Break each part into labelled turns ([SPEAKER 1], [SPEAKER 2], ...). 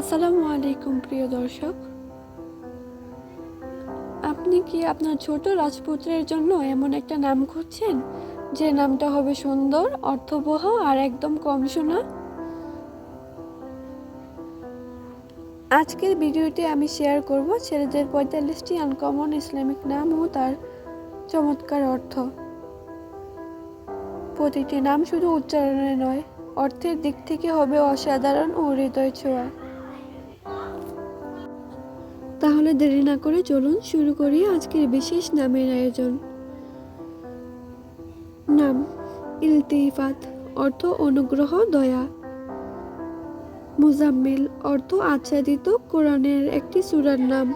[SPEAKER 1] আসসালামু আলাইকুম প্রিয় দর্শক, আপনি কি আপনার ছোট রাজপুত্রের জন্য এমন একটা নাম খুঁজছেন যে নামটা হবে সুন্দর, অর্থবহ আর একদম কম শোনা? আজকের ভিডিওতে আমি শেয়ার করব ছেলেদের ৪৫টি আনকমন ইসলামিক নাম ও তার চমৎকার অর্থ। প্রতিটি নাম শুধু উচ্চারণে নয়, অর্থের দিক থেকে হবে অসাধারণ ও হৃদয় ছোঁয়া। তাহলে দেরি না করে চলুন শুরু করি আজকের বিশেষ নামের আয়োজন। নাম ইলতিফাত, অর্থ অনুগ্রহ, দয়া। মুজাম্মিল, অর্থ আচ্ছাদিত, কোরআনের একটি সূরার নাম।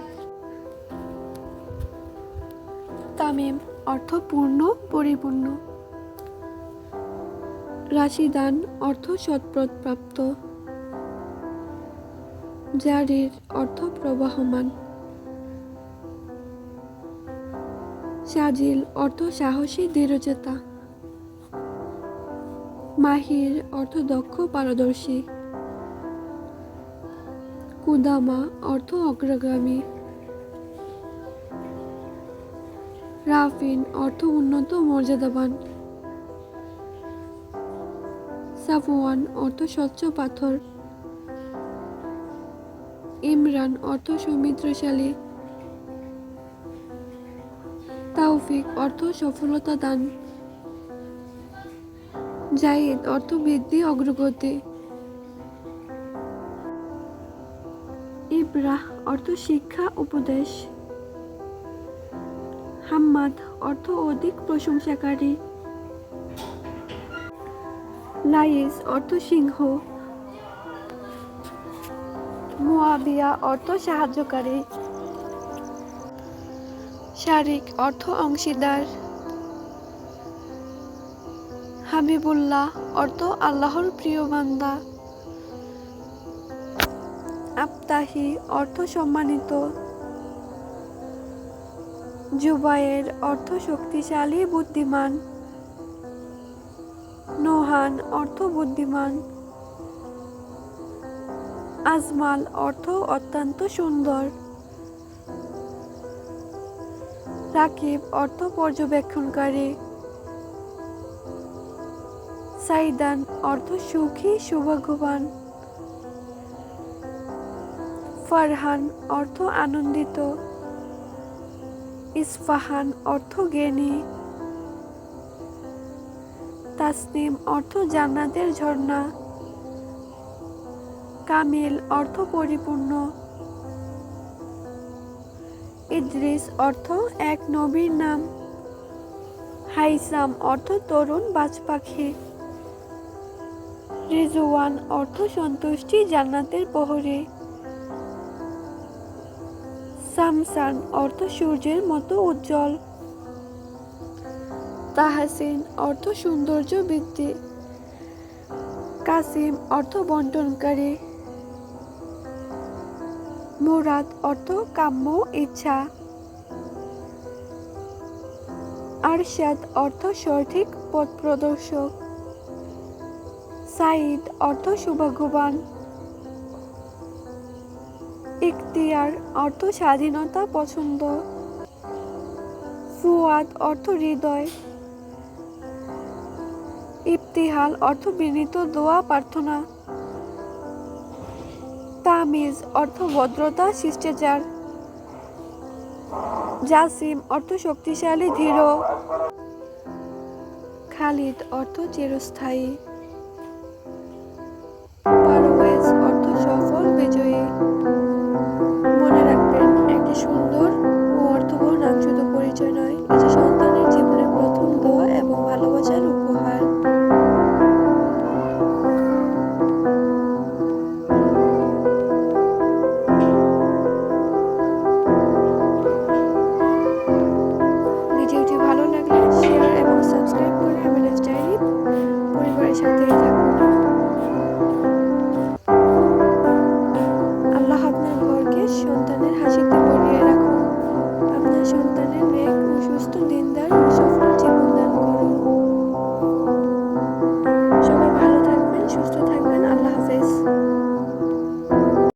[SPEAKER 1] তামিম, অর্থ পূর্ণ, পরিপূর্ণ। রাশিদান, অর্থ সৎপথপ্রাপ্ত। জারির, অর্থ প্রবাহমান। সাজিল, অর্থ সাহসী, দৃঢ়চেতা। মাহির, অর্থ দক্ষ, পারদর্শী। কুদামা, অর্থ অগ্রগামী। রাফিন, অর্থ উন্নত, মর্যাদাবান। সাফওয়ান, অর্থ স্বচ্ছ পাথর। ইমরান, অর্থ সৌমিত্রশালী। তাওফিক, অর্থ সফলতা দান। জাহিদ, অর্থ বৃদ্ধি, অগ্রগতি। ইব্রাহ, অর্থ শিক্ষা, উপদেশ। হাম্মাদ, অর্থ অধিক প্রশংসাকারী। লাইস, অর্থ সিংহ। মুয়াবিয়া, অর্থ সাহায্যকারী। শারিক, অর্থ অংশীদার। হাবিবুল্লাহ, অর্থ আল্লাহর প্রিয় বান্দা। আফতাহি, অর্থ সম্মানিত। জুবায়ের, অর্থ শক্তিশালী, বুদ্ধিমান। নোহান, অর্থ বুদ্ধিমান। আজমাল, অর্থ অত্যন্ত সুন্দর। রাকিব, অর্থ পর্যবেক্ষণকারী। সাইদান, অর্থ সুখী, সৌভাগ্যবান। ফারহান, অর্থ আনন্দিত। ইসফাহান, অর্থ জ্ঞানী। তাসনিম, অর্থ জান্নাতের ঝর্ণা। কামিল, অর্থ পরিপূর্ণ। ইদ্রিস, অর্থ এক নবীর নাম। হাইসাম, অর্থ তরুণ বাজ পাখি। রিজওয়ান, অর্থ সন্তুষ্টি, জান্নাতের প্রহরী। সামসান, অর্থ সূর্যের মতো উজ্জ্বল। তাহসিন, অর্থ সৌন্দর্য বৃদ্ধি। কাসিম, অর্থ বন্টনকারী। মুরাদ, অর্থ কাম্য, ইচ্ছা। আরশাদ, অর্থ সঠিক পথ প্রদর্শক। সাইদ, অর্থ সৌভাগ্যবান। ইখতিয়ার, অর্থ স্বাধীনতা, পছন্দ। ফুয়াদ, অর্থ হৃদয়। ইবতিহাল, অর্থ বিনীত দোয়া, প্রার্থনা। তামিজ, অর্থ ভদ্রতা, শিষ্টাচার। জাসিম, অর্থ শক্তিশালী, দৃঢ়। খালিদ, অর্থ চিরস্থায়ী।